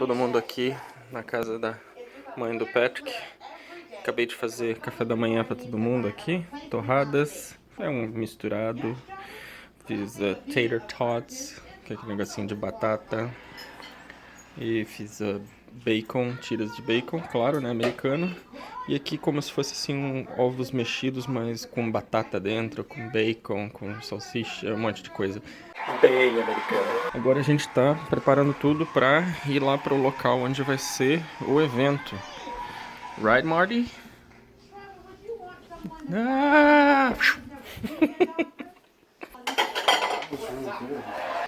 todo mundo aqui na casa da mãe do Patrick. Acabei de fazer café da manhã pra todo mundo aqui. Torradas, é um misturado. Fiz tater tots, que é aquele negocinho de batata. E fiz bacon, tiras de bacon, claro, né, americano. E aqui como se fosse assim ovos mexidos, mas com batata dentro, com bacon, com salsicha, um monte de coisa. Bem americano. Agora a gente tá preparando tudo pra ir lá pro local onde vai ser o evento. Right, Marty? Ah!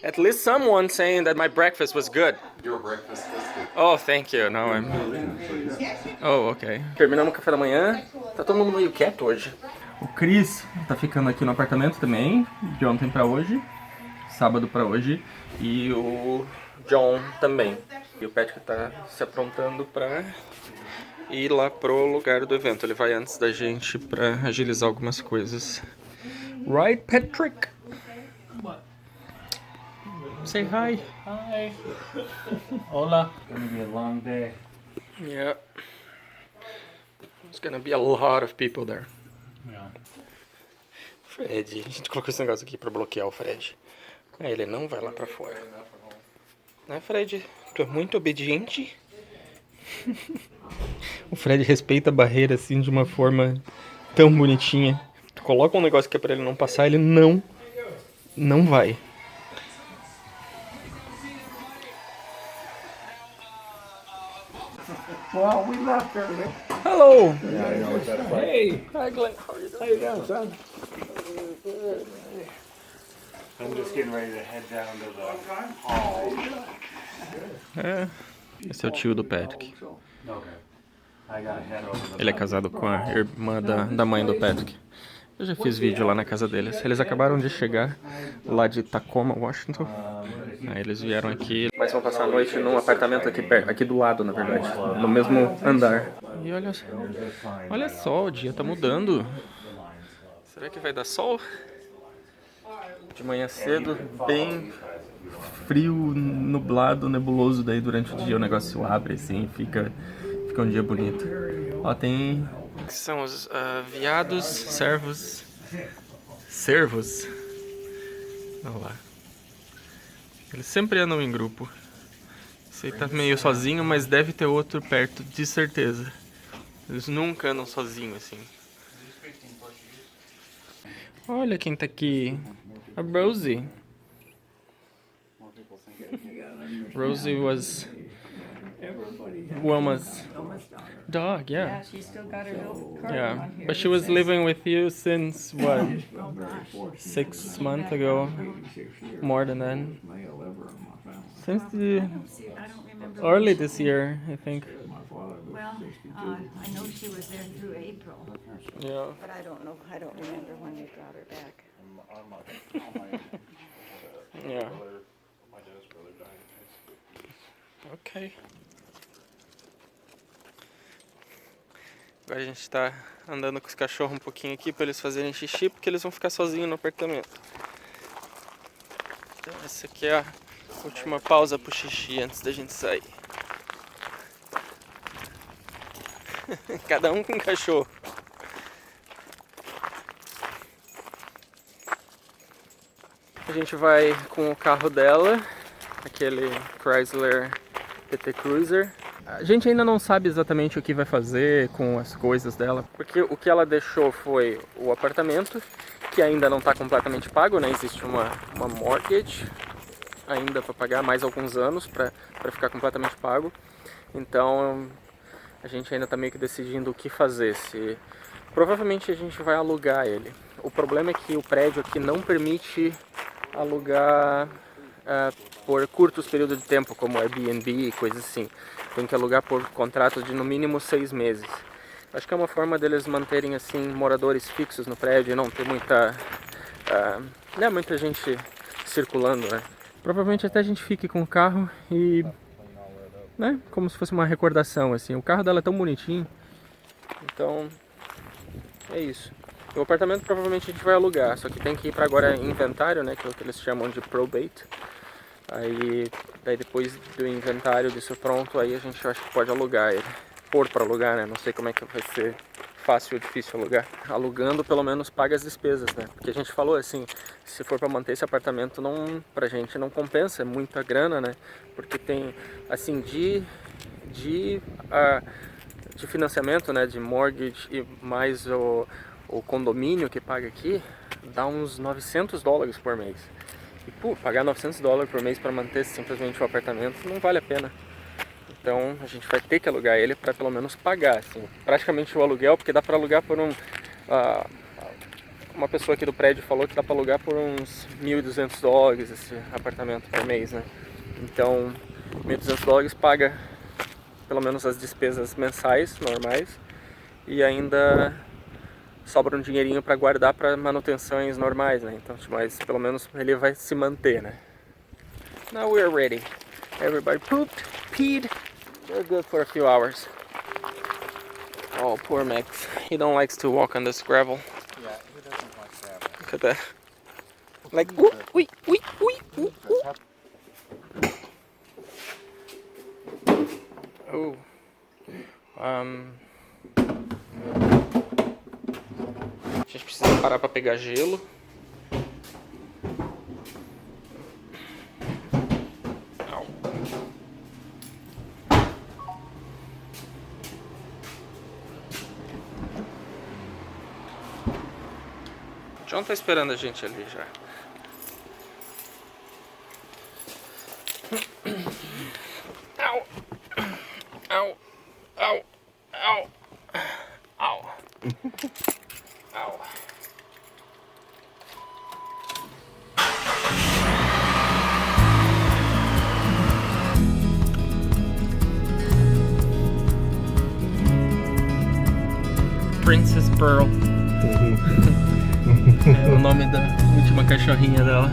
At least someone saying that my breakfast was good. Your breakfast was good. Oh, thank you. Now I'm... Oh, ok. Terminamos o café da manhã. Tá todo mundo meio quieto hoje. O Chris tá ficando aqui no apartamento também, de ontem pra hoje. Sábado pra hoje. E o John também. E o Patrick tá se aprontando pra ir lá pro lugar do evento. Ele vai antes da gente pra agilizar algumas coisas. Right, Patrick? Say hi. Hi. Hola. It's gonna be a long day. Yeah. There's gonna be a lot of people there. Yeah. Fred, a gente colocou esse negócio aqui pra bloquear o Fred. Ele não vai lá pra fora. Né, Fred? Tu é muito obediente. O Fred respeita a barreira assim de uma forma tão bonitinha. Tu coloca um negócio que é pra ele não passar, ele não vai. Well, we left early. Hello. Hey. Hi, Glenn. How are you doing? How you doing, son? I'm just getting ready to head down to the hall. Esse é o tio do Patrick. Okay. I gotta head over to the... Ele é casado com a irmã da mãe do Patrick. Eu já fiz vídeo lá na casa deles. Eles acabaram de chegar lá de Tacoma, Washington. Aí eles vieram aqui. Mas vão passar a noite num apartamento aqui perto, aqui do lado, na verdade. No mesmo andar. E olha só, o dia tá mudando. Será que vai dar sol? De manhã cedo, bem frio, nublado, nebuloso. Daí durante o dia o negócio abre assim, fica um dia bonito. Ó, tem... que são os viados, servos. Olha lá. Eles sempre andam em grupo. Esse aí tá meio sozinho, mas deve ter outro perto, de certeza. Eles nunca andam sozinhos assim. Olha quem tá aqui. A Rosie. Rosie was Wilma's dog, yeah. Yeah, she still got her little card Yeah, on here. but she was living with you since, what, 6 months ago? More than that? Since the I don't remember. early this year, I think. Well, I know she was there through April, Yeah. but I don't remember when you got her back. Yeah. Ok. Agora a gente tá andando com os cachorros um pouquinho aqui pra eles fazerem xixi, porque eles vão ficar sozinhos no apartamento. Então essa aqui é a última pausa pro xixi antes da gente sair. Cada um com um cachorro. A gente vai com o carro dela, aquele Chrysler PT Cruiser. A gente ainda não sabe exatamente o que vai fazer com as coisas dela, porque o que ela deixou foi o apartamento, que ainda não está completamente pago, né? Existe uma mortgage ainda para pagar mais alguns anos para ficar completamente pago. Então a gente ainda está meio que decidindo o que fazer. Provavelmente a gente vai alugar ele. O problema é que o prédio aqui não permite alugar por curtos períodos de tempo, como Airbnb e coisas assim. Tem que alugar por contrato de no mínimo 6 meses. Acho que é uma forma deles manterem assim moradores fixos no prédio e não ter muita gente circulando, né? Provavelmente até a gente fique com o carro e, né, como se fosse uma recordação assim. O carro dela é tão bonitinho. Então, é isso. O apartamento provavelmente a gente vai alugar, só que tem que ir para agora inventário, né, que é o que eles chamam de probate, Aí, daí depois do inventário disso pronto, aí a gente acha que pode alugar ele. Pôr pra alugar, né? Não sei como é que vai ser fácil ou difícil alugar. Alugando, pelo menos paga as despesas, né? Porque a gente falou assim, se for pra manter esse apartamento, não, pra gente não compensa, é muita grana, né? Porque tem, assim, de financiamento, né? De mortgage e mais o condomínio que paga aqui, dá uns $900 por mês. E, pô, pagar $900 por mês para manter simplesmente o apartamento não vale a pena. Então a gente vai ter que alugar ele para pelo menos pagar, assim, praticamente o aluguel, porque dá para alugar por uma pessoa aqui do prédio falou que dá para alugar por uns $1.200 esse apartamento por mês, né? Então $1.200 paga pelo menos as despesas mensais normais e ainda sobra um dinheirinho para guardar para manutenções normais, né? Então, mas pelo menos ele vai se manter, né? Now we're ready. Everybody pooped, peed. We're good for a few hours. Oh, poor Max. He don't likes to walk on this gravel. Yeah, who doesn't like that? Look at that. Like, ooh, ooh, ooh, ooh, ooh. Oh. A gente precisa parar para pegar gelo. Au. O John tá esperando a gente ali já. Au. Au. Au. Au. Au. Au. Princess Pearl. É o nome da última cachorrinha dela.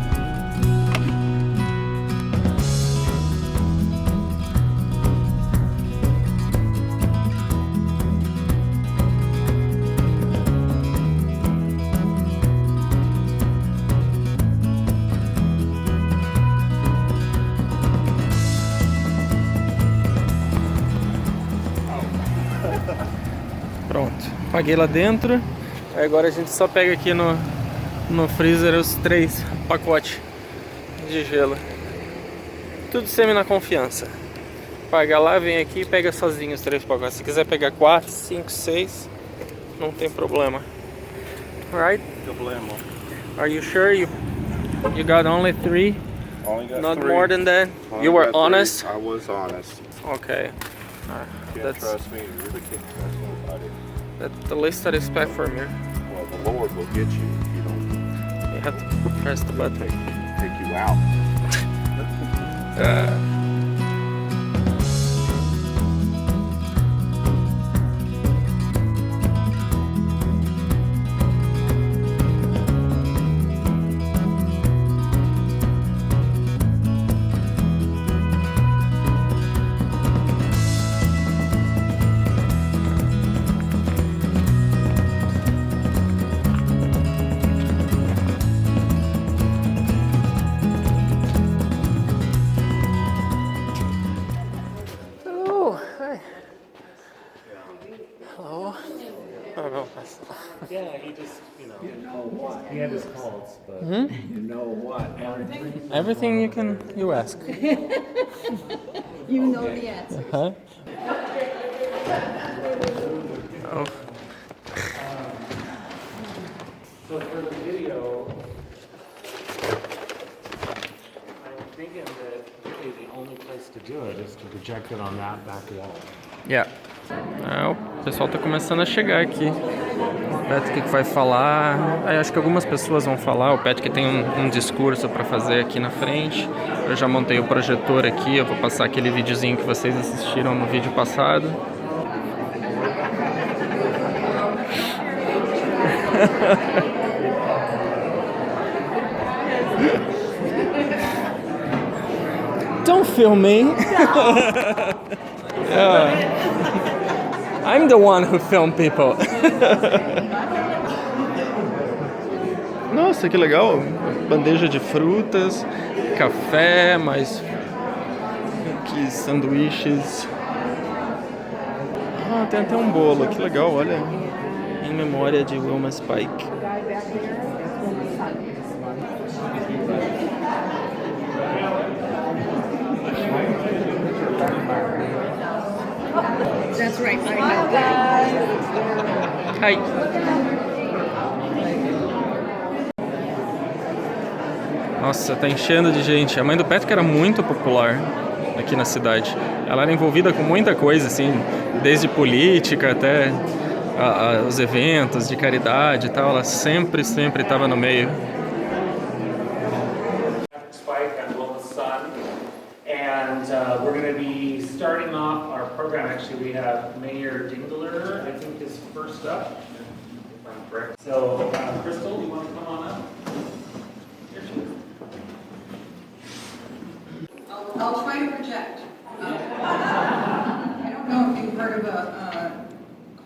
Pronto, paguei lá dentro. Aí agora a gente só pega aqui no freezer os 3 pacotes de gelo. Tudo semi na confiança. Paga lá, vem aqui e pega sozinho os 3 pacotes. Se quiser pegar 4, 5, 6, não tem problema. Alright? Problema. Are you sure you got only 3? Only got Not 3. more than that? Only You were got 3. honest? I was honest. Okay. Can't trust me. You really can't trust nobody. That's the least I'd expect from you. Well, the Lord will get you if you don't You have to press the button. take you out. Yeah, he just, he had his calls, but... You know what? Everything you ask. You know the answer. Huh? Oh. So for the video, I'm thinking that really the only place to do it is to project it on that back wall. Yeah. O pessoal tá começando a chegar aqui. O Patrick que vai falar. Acho que algumas pessoas vão falar. O Patrick tem um discurso para fazer aqui na frente. Eu já montei o projetor aqui. Eu vou passar aquele videozinho que vocês assistiram no vídeo passado. Don't film me. I'm the one who film people. Nossa, que legal. Bandeja de frutas, café, mais aqui sanduíches. Ah, tem até um bolo, que legal, olha. Em memória de Wilma Spike. That's right. Hi. Nossa, tá enchendo de gente. A mãe do Patrick era muito popular aqui na cidade. Ela era envolvida com muita coisa, assim, desde política até os eventos de caridade e tal. Ela sempre estava no meio. Spike, I'm Wilma's son, and we're going to be starting off our program. Actually, we have Mayor Dingler, I think, is first up, if I'm correct. So, Crystal, you want to come on up? Here she is. I'll try to project. I don't know if you've heard of a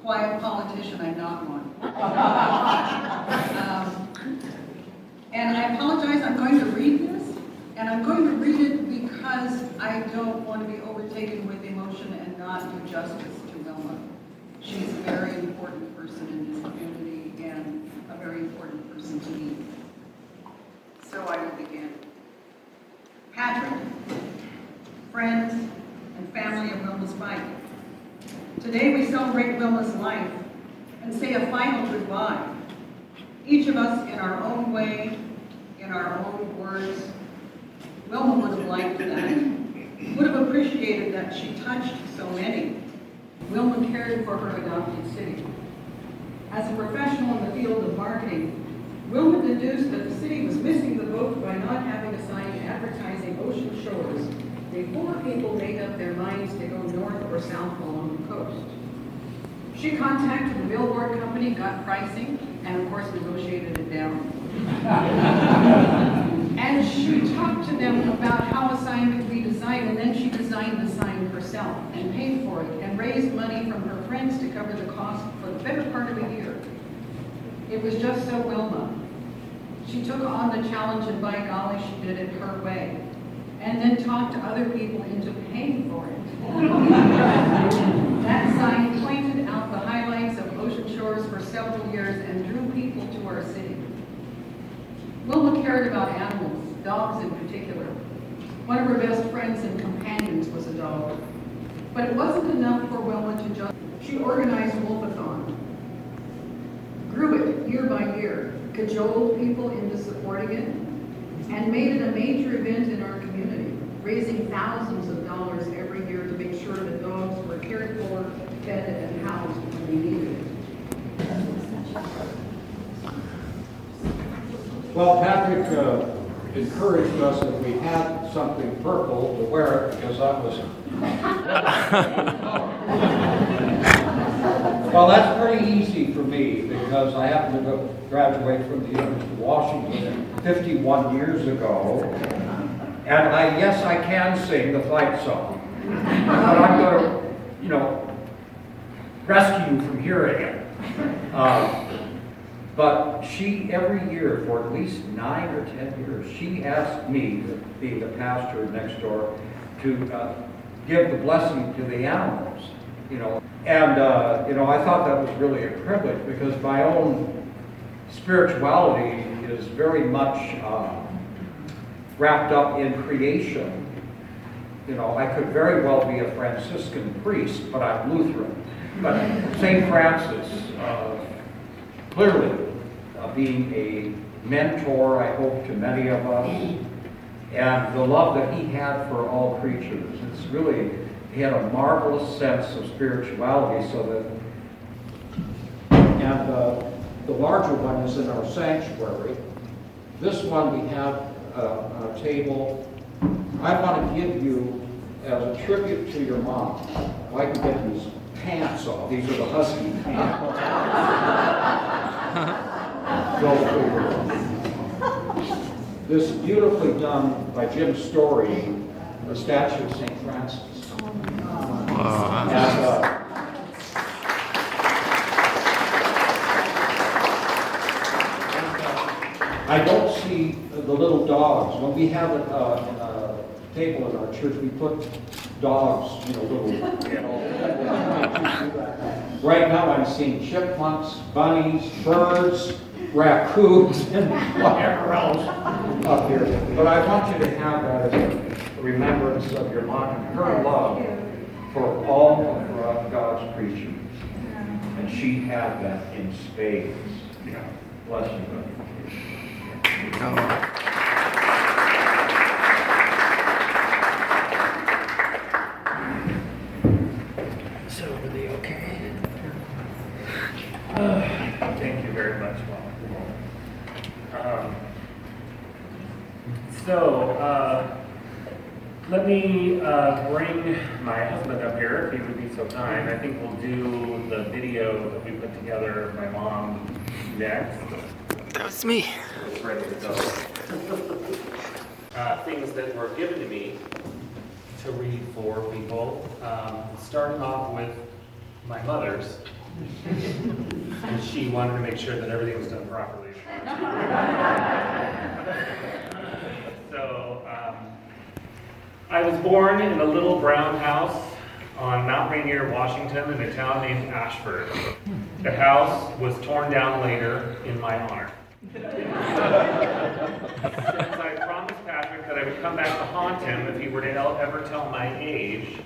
quiet politician. I'm not one. And I apologize, I'm going to read this, and I'm going to read it because I don't want to be overtaken with emotion and not do justice to Wilma. She's a very important person in this community and a very important person to me. So I will begin. Patrick, friends, and family of Wilma Spike. Today we celebrate Wilma's life and say a final goodbye. Each of us in our own way, in our own words. Wilma would have liked that, would have appreciated that she touched so many. Wilma cared for her adopted city. As a professional in the field of marketing, Wilma deduced that the city was missing the boat by not having a sign advertising ocean shores before people made up their minds to go north or south along the coast. She contacted the billboard company, got pricing, and of course negotiated it down. And she talked to them about how a sign could be designed, and then she designed the sign herself and paid for it and raised money from her friends to cover the cost for the better part of a year. It was just so Wilma. She took on the challenge, and by golly, she did it her way. And then talked to other people into paying for it. That sign pointed out the highlights of ocean shores for several years and drew people to our city. Wilma cared about animals, dogs in particular. One of her best friends and companions was a dog. But it wasn't enough for Wilma to just... She organized Wolfathon, grew it year by year, cajoled people into supporting it, and made it a major event in our community, raising thousands of dollars every year to make sure that dogs were cared for, fed, and housed when they needed it. Well, Patrick encouraged us if we had something purple to wear it because that was... Well, that's pretty easy for me because I happened to graduate from the University of Washington 51 years ago. And yes, I can sing the fight song. But I'm going to, rescue you from hearing it. But she, every year, for at least 9 or 10 years, she asked me, being the pastor next door, to give the blessing to the animals, And, I thought that was really a privilege because my own spirituality is very much wrapped up in creation. I could very well be a Franciscan priest, but I'm Lutheran. But St. Francis, clearly being a mentor, I hope, to many of us, and the love that he had for all creatures. It's really, he had a marvelous sense of spirituality, so that, and the larger one is in our sanctuary. This one we have on a table. I want to give you, as a tribute to your mom, if I can get these pants off. These are the husky pants. Go figure. This beautifully done by Jim Story, the statue of St. Francis. I don't see see the little dogs. When we have a table in our church, we put dogs, little, Right now I'm seeing chipmunks, bunnies, birds, raccoons, and whatever else up here. But I want you to have that as a remembrance of your mom and her love for all of God's creatures. And she had that in spades. Bless you, buddy. So, are they okay? Thank you very much, Mom. Let me bring my husband up here, if he would be so kind. I think we'll do the video that we put together of my mom next. That was me. It's ready to go. Things that were given to me to read for people, starting off with my mother's. And she wanted to make sure that everything was done properly. So, I was born in a little brown house on Mount Rainier, Washington, in a town named Ashford. The house was torn down later in my honor. Since I promised Patrick that I would come back to haunt him if he were to ever tell my age,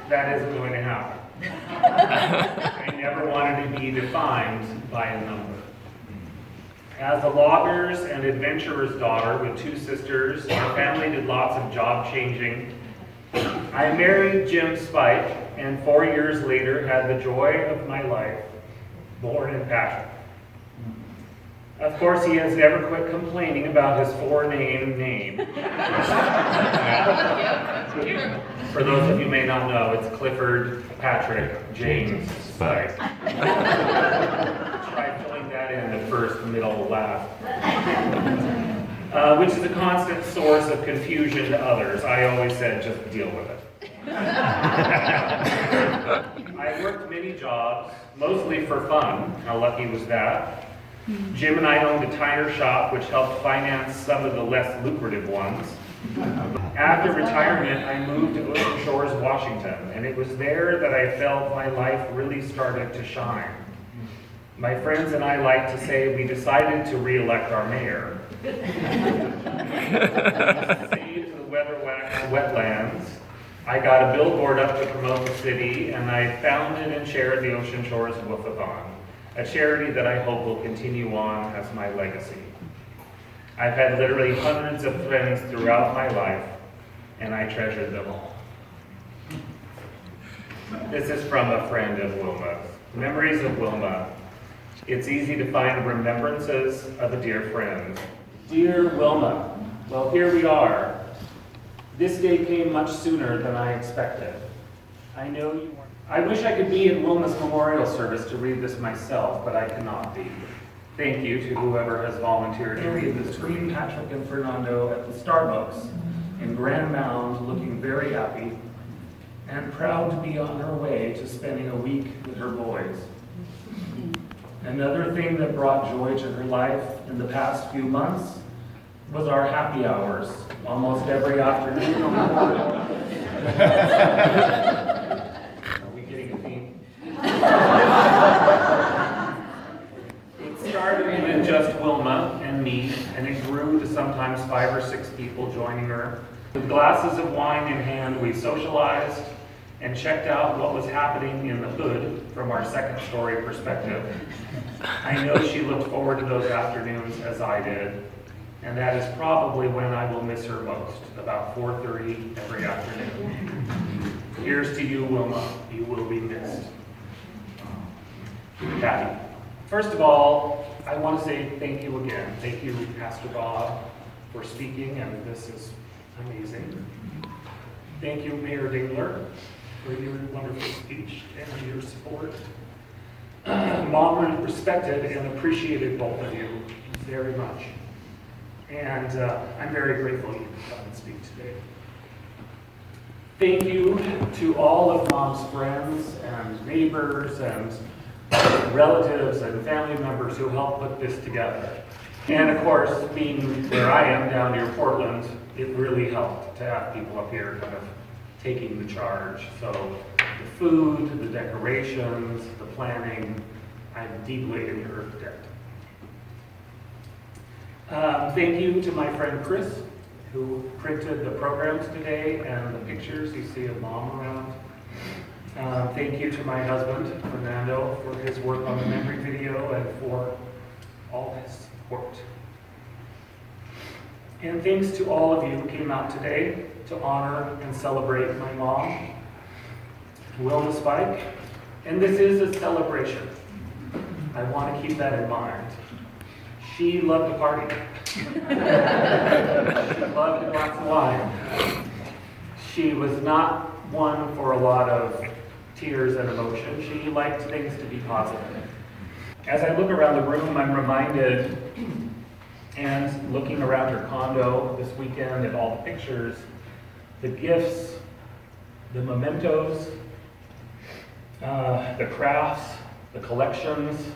that isn't going to happen. I never wanted to be defined by a number. As a logger's and adventurer's daughter with two sisters, our family did lots of job changing. I married Jim Spike, and 4 years later had the joy of my life, born in Patrick. Of course, he has never quit complaining about his four-name name. For those of you who may not know, it's Clifford Patrick James Spike. Try filling that in the first, middle, last. Which is a constant source of confusion to others. I always said, just deal with it. I worked many jobs, mostly for fun. How lucky was that? Jim and I owned a tire shop, which helped finance some of the less lucrative ones. After retirement, I moved to Ocean Shores, Washington, and it was there that I felt my life really started to shine. My friends and I like to say we decided to re-elect our mayor. Saved the wetlands. I got a billboard up to promote the city, and I founded and chaired the Ocean Shores Woof-a-thon, a charity that I hope will continue on as my legacy. I've had literally hundreds of friends throughout my life, and I treasure them all. This is from a friend of Wilma's. Memories of Wilma. It's easy to find remembrances of a dear friend. Dear Wilma, well, here we are. This day came much sooner than I expected. I know you weren't. I wish I could be in Wilma's memorial service to read this myself, but I cannot be. Thank you to whoever has volunteered to read this. Screen Patrick and Fernando at the Starbucks in Grand Mound, looking very happy and proud to be on her way to spending a week with her boys. Another thing that brought joy to her life in the past few months was our happy hours, almost every afternoon. Are we getting a theme? It started with just Wilma and me, and it grew to sometimes 5 or 6 people joining her. With glasses of wine in hand, we socialized and checked out what was happening in the hood from our second-story perspective. I know she looked forward to those afternoons as I did, and that is probably when I will miss her most, about 4:30 every afternoon. Here's to you, Wilma. You will be missed. Patty. First of all, I want to say thank you again. Thank you, Pastor Bob, for speaking, and this is amazing. Thank you, Mayor Dingler, for your wonderful speech and your support. Mom respected and appreciated both of you very much. And I'm very grateful you could come and speak today. Thank you to all of Mom's friends and neighbors and relatives and family members who helped put this together. And of course, being where I am down near Portland, it really helped to have people up here kind of taking the charge. So the food, the decorations, the planning, I'm deeply in your debt. Thank you to my friend Chris, who printed the programs today and the pictures you see of Mom around. Thank you to my husband, Fernando, for his work on the memory video and for all his support. And thanks to all of you who came out today to honor and celebrate my mom, Wilma Spike. And this is a celebration. I want to keep that in mind. She loved to party. She loved a glass of wine. She was not one for a lot of tears and emotion. She liked things to be positive. As I look around the room, I'm reminded, and looking around her condo this weekend at all the pictures, the gifts, the mementos, the crafts, the collections,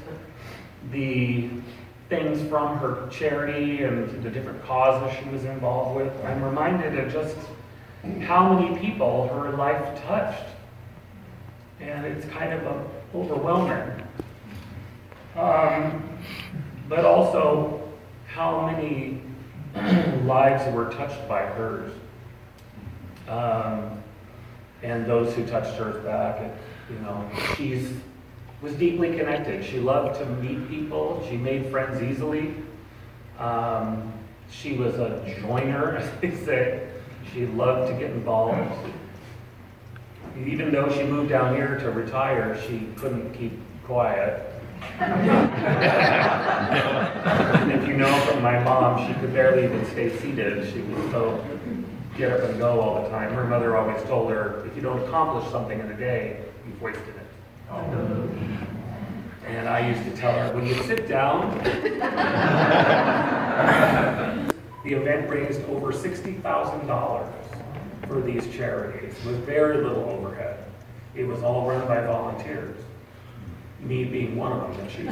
the things from her charity and the different causes she was involved with. I'm reminded of just how many people her life touched. And it's kind of overwhelming. But also how many lives were touched by hers. And those who touched hers back, she was deeply connected. She loved to meet people. She made friends easily. She was a joiner, as they say. She loved to get involved. Even though she moved down here to retire, she couldn't keep quiet. And if you know from my mom, she could barely even stay seated. She was so get up and go all the time. Her mother always told her, if you don't accomplish something in a day, you've wasted it. And I used to tell her, when you sit down, the event raised over $60,000 for these charities with very little overhead. It was all run by volunteers. Me being one of them that she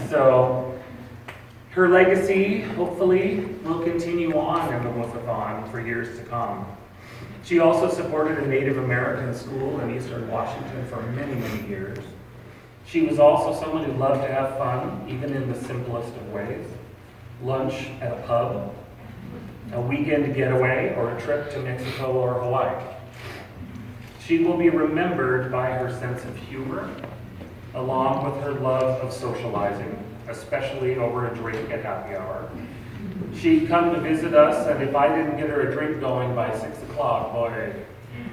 So her legacy, hopefully, will continue on in the Woofathon for years to come. She also supported a Native American school in Eastern Washington for many, many years. She was also someone who loved to have fun, even in the simplest of ways. Lunch at a pub, a weekend getaway, or a trip to Mexico or Hawaii. She will be remembered by her sense of humor, along with her love of socializing, especially over a drink at happy hour. She'd come to visit us, and if I didn't get her a drink going by 6 o'clock, boy,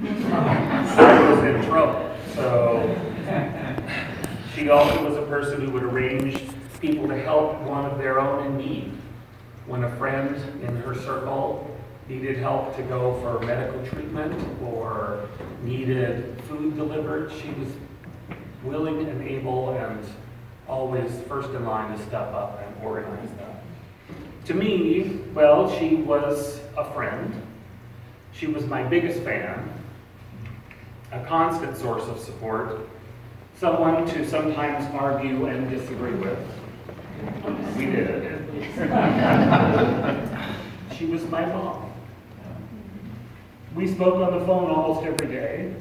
I was in trouble. So she also was a person who would arrange people to help one of their own in need. When a friend in her circle needed help to go for medical treatment or needed food delivered, she was willing and able and always first in line to step up and organize that. To me, well, she was a friend. She was my biggest fan, a constant source of support, someone to sometimes argue and disagree with. We did. She was my mom. We spoke on the phone almost every day,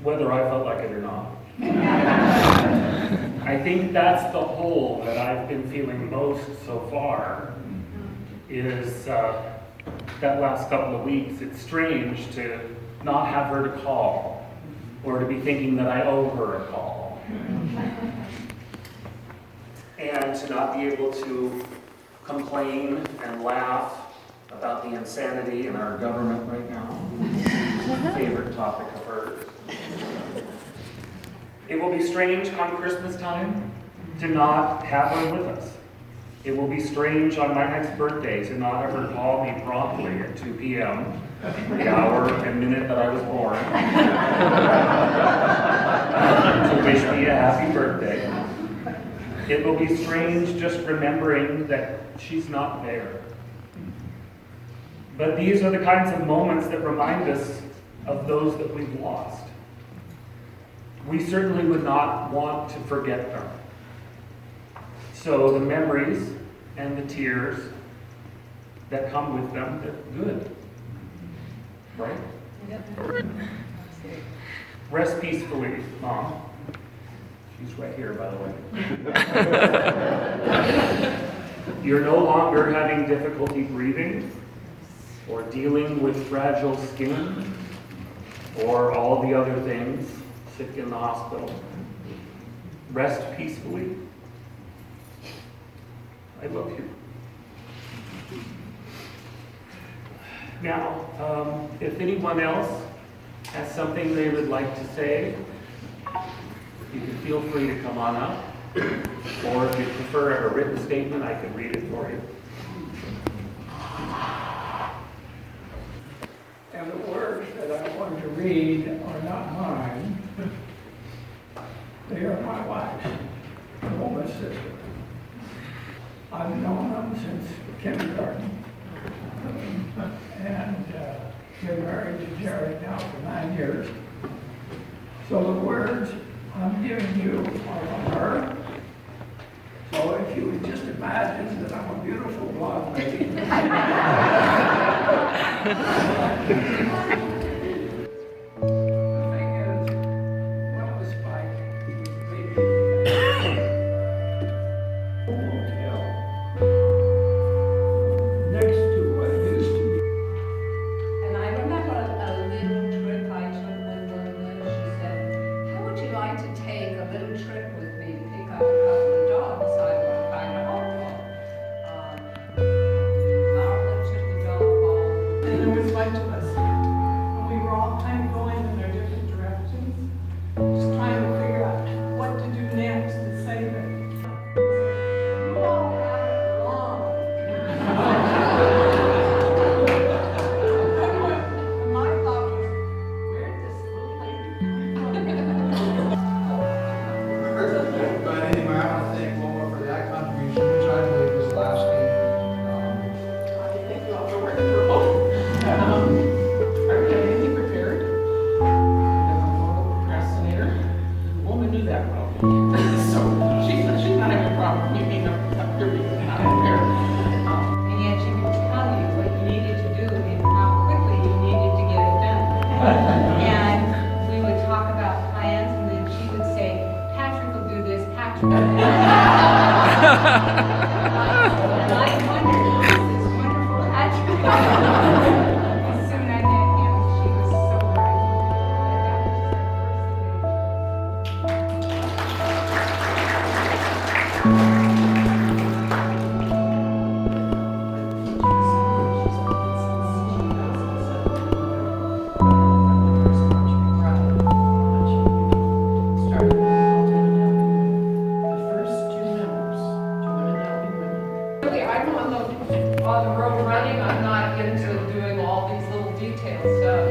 whether I felt like it or not. I think that's the hole that I've been feeling most so far, is that last couple of weeks. It's strange to not have her to call, or to be thinking that I owe her a call. And to not be able to complain and laugh about the insanity in our government right now. Favorite topic of hers. It will be strange come Christmas time to not have her with us. It will be strange on my next birthday to not have her call me promptly at 2 p.m., the hour and minute that I was born, to wish me a happy birthday. It will be strange just remembering that she's not there. But these are the kinds of moments that remind us of those that we've lost. we certainly would not want to forget them. So the memories and the tears that come with them, they're good. Right? Yep. Rest peacefully, Mom. She's right here, by the way. You're no longer having difficulty breathing or dealing with fragile skin or all the other things, sick in the hospital. Rest peacefully. I love you. Now, if anyone else has something they would like to say, you can feel free to come on up. Or if you prefer a written statement, I can read it for you. And the words that I want to read are not mine. They are my wife's, the woman's sister. I've known them since kindergarten. And been married to Jerry now for 9 years. So the words I'm giving you are from her. So if you would just imagine that I'm a beautiful blonde lady. The thing is, Wilma Spike hotel next to what used to be. And I remember a little trip I took with Linda. She said, how would you like to take a little trip with me to pick up a couple of dogs? I want to find a home for. Marla took the dog home. And there was a bunch of us. And we were all kind of going in their different directions, just trying to figure out what to do next and save it. You all have it wrong. And my thought was, where did this little lady But anyway, I want to thank Wilma for that contribution, which I believe was lasting. I think you all were working for both. Are we having anything prepared? I'm a total procrastinator. The woman knew that well. So she's not having a problem with me being up here being not prepared. And yet she could tell you what you needed to do and how quickly you needed to get it done. And we would talk about plans, and then she would say, Patrick will do this, Patrick will do that. And I wondered, who is this wonderful Patrick? As soon as I met him, she was so right. But that was just her first image. Really, I'm on the road running, I'm not into doing all these little detail stuff.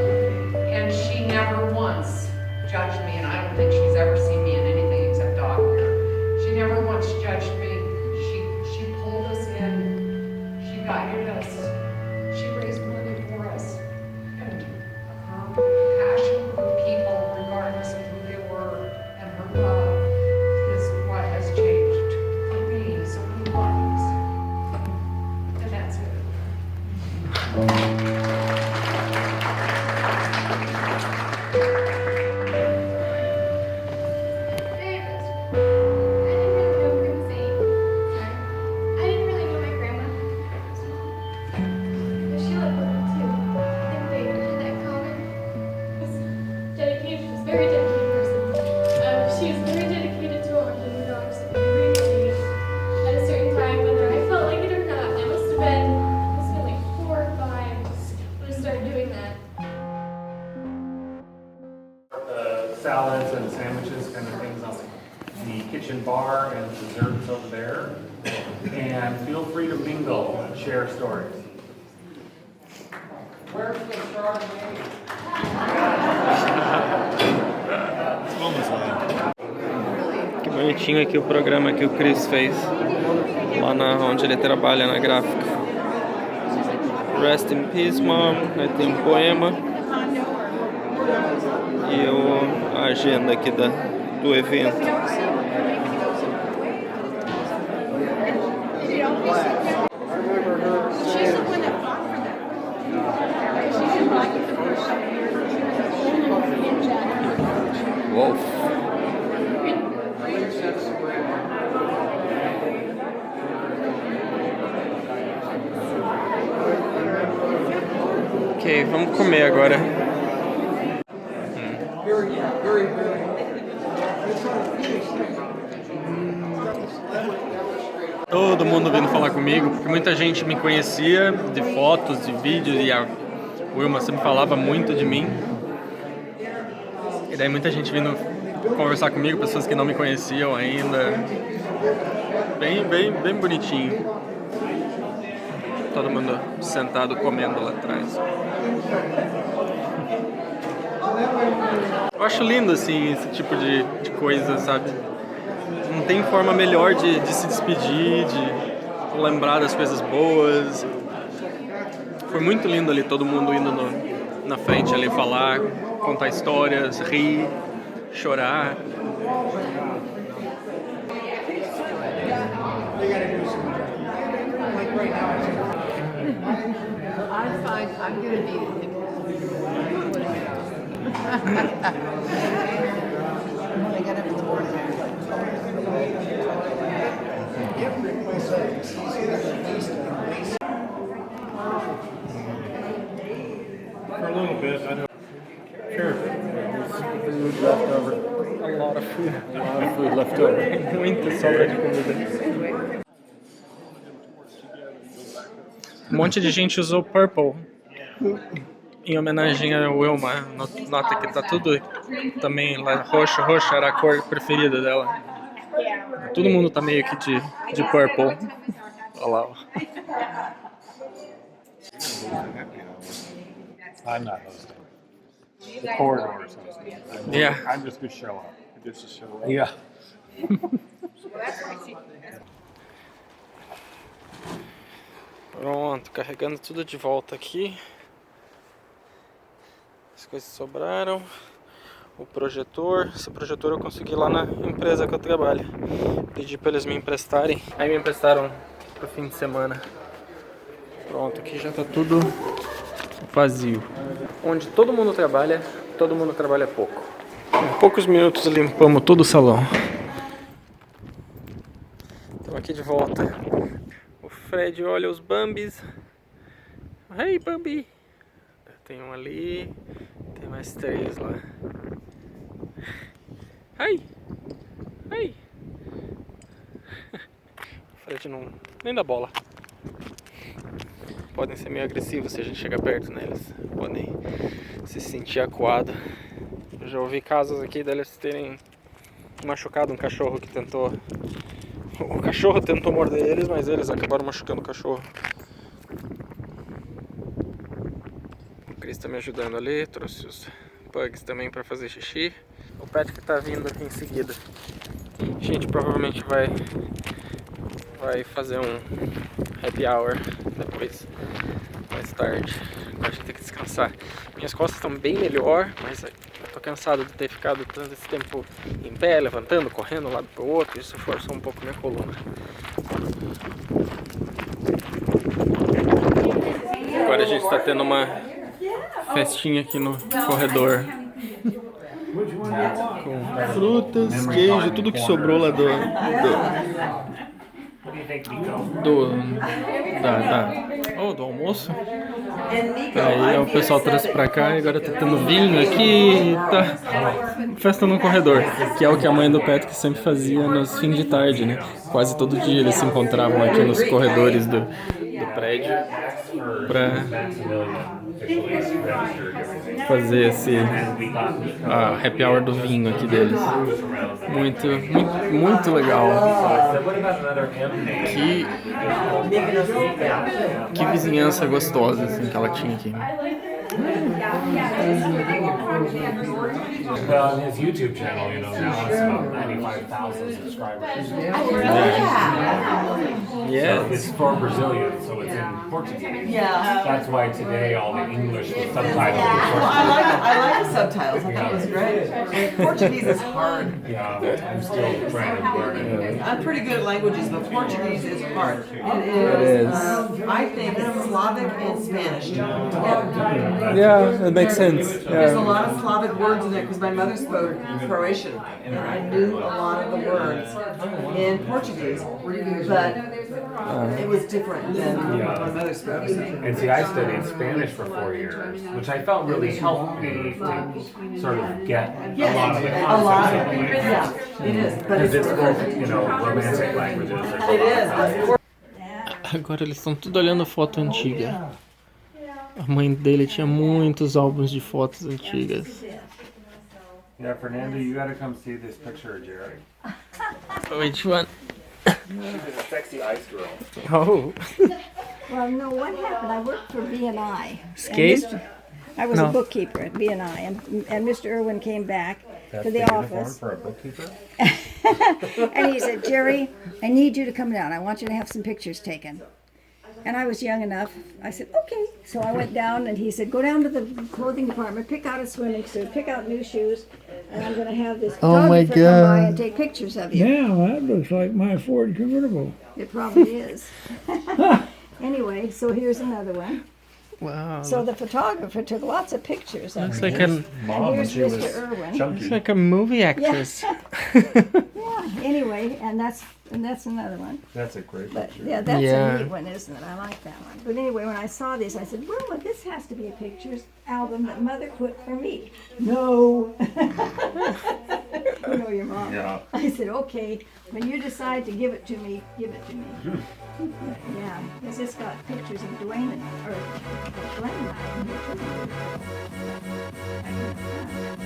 And she never once judged me, and I don't think she's ever seen me in anything except dog hair. She never once judged me. She pulled us in, she guided us, she raised money for us. And her passion for people, regardless of who they were, and her love is what has changed for me so many lives. And that's it. I didn't really know my grandma. But she loved women too. I think they had that common. Was dedicated. She was a very dedicated person. She was very dedicated to all her dogs every day. At a certain time, whether I felt like it or not, I must have been like 4 or 5 when I started doing that. Salads and sandwiches, kind of things on the kitchen bar and desserts over there. And feel free to mingle and share stories. Where's the Chardonnay? Que bonitinho aqui o programa que o Chris fez lá onde ele trabalha na gráfica. Rest in peace, mom. Aí tem um poema. aqui a agenda aqui do evento. Uou. Ok, vamos comer agora. Todo mundo vindo falar comigo, porque muita gente me conhecia de fotos, de vídeos, e a Wilma sempre falava muito de mim. E daí muita gente vindo conversar comigo, pessoas que não me conheciam ainda. Bem bonitinho. Todo mundo sentado comendo lá atrás. Eu acho lindo assim esse tipo de coisa, sabe? Não tem forma melhor de se despedir, de lembrar das coisas boas. Foi muito lindo ali, todo mundo indo na frente ali falar, contar histórias, rir, chorar. I'm gonna be when I get up in the morning. For a little bit, I don't. Sure. Food left over. A lot of food left over. Muita sobra de comida. Um monte de gente usou Purple em homenagem a Wilma. Nota que tá tudo também lá roxo. Roxo era a cor preferida dela. Todo mundo tá meio que de Purple. Olha lá. I'm not hosting. The corridor or something. Yeah. I'm just gonna show up. Just to show up. Yeah. Pronto, carregando tudo de volta aqui. As coisas sobraram. O projetor. Esse projetor eu consegui lá na empresa que eu trabalho. Pedi para eles me emprestarem. Aí me emprestaram pro fim de semana. Pronto, aqui já tá tudo vazio. Onde todo mundo trabalha pouco. Em poucos minutos limpamos todo o salão. Estamos aqui de volta. O Fred olha os Bambis. Hey, Bambi! Tem um ali. Tem mais 3 lá. Hey! Hey! O Fred não... nem dá bola. Podem ser meio agressivos se a gente chegar perto neles. Podem se sentir acuados. Eu já ouvi casos aqui deles terem machucado um cachorro que tentou... O cachorro tentou morder eles, mas eles acabaram machucando o cachorro. O Chris tá me ajudando ali, trouxe os pugs também para fazer xixi. O Patrick tá vindo em seguida. A gente provavelmente vai fazer um happy hour depois, mais tarde. Agora a gente tem que descansar. Minhas costas estão bem melhor, mas eu tô cansado de ter ficado tanto esse tempo em pé, levantando, correndo de um lado pro outro. Isso forçou um pouco minha coluna. Agora a gente está tendo uma festinha aqui no corredor. Com frutas, queijo, tudo que sobrou lá do almoço. Aí o pessoal trouxe pra cá e agora tá tendo vinho aqui e tá festa no corredor, que é o que a mãe do Patrick sempre fazia nos fins de tarde, né? Quase todo dia eles se encontravam aqui nos corredores do prédio pra fazer esse happy hour do vinho aqui deles. Muito legal. Que vizinhança gostosa assim, que ela tinha aqui. Well, on his YouTube channel, you know, now it's about 95,000 subscribers. Yeah. It's for Brazilian, so it's in Portuguese. Yeah. That's why today all the English was subtitled in Well, Portuguese. I like the subtitles. I thought it was great. Portuguese is hard. Yeah, I'm still trying to learn it. I'm pretty good at languages, but Portuguese is hard. It is. I think Slavic and Spanish together. Yeah, that makes sense. There's a Yeah. lot of Slavic words in there because my mother spoke Croatian, and I knew a lot of the words in Portuguese, but it was different than what my mother spoke. And see, I studied Spanish for 4 years, which I felt really helped me to sort of get a lot of the A lot concepts of of the language. yeah, it is. But Because it's it's both, you know, romantic languages. It is. Agora eles estão tudo olhando foto antiga. A mãe dele tinha muitos álbuns de fotos antigas. Yeah, Fernando, you gotta come see this picture of Jerry. Which one? She's a sexy ice girl. Oh. Well, no, what happened? I worked for B&I. Skate? I was No. a bookkeeper at B&I, and Mr. Irwin came back to the office. For a bookkeeper? And he said, Jerry, I need you to come down. I want you to have some pictures taken. And I was young enough. I said, okay. So I went down, and he said, go down to the clothing department, pick out a swimming suit, pick out new shoes, and I'm going to have this Oh my photographer come by God. and take pictures of you. Now, that looks like my Ford convertible. It probably is. Anyway, so here's another one. Wow. So the photographer took lots of pictures of Looks me. like an And here's Mr. Irwin. looks like a movie actress. Yeah, anyway, and that's another one. That's a great But picture. yeah, that's Yeah. a neat one, isn't it? I like that one. But anyway, when I saw this, I said, well, this has to be a pictures album that Mother put for me. No. You know your mom. Yeah. I said, okay, when you decide to give it to me, give it to me. Yeah, because it's got pictures of Dwayne and, or Glenn and I in here too.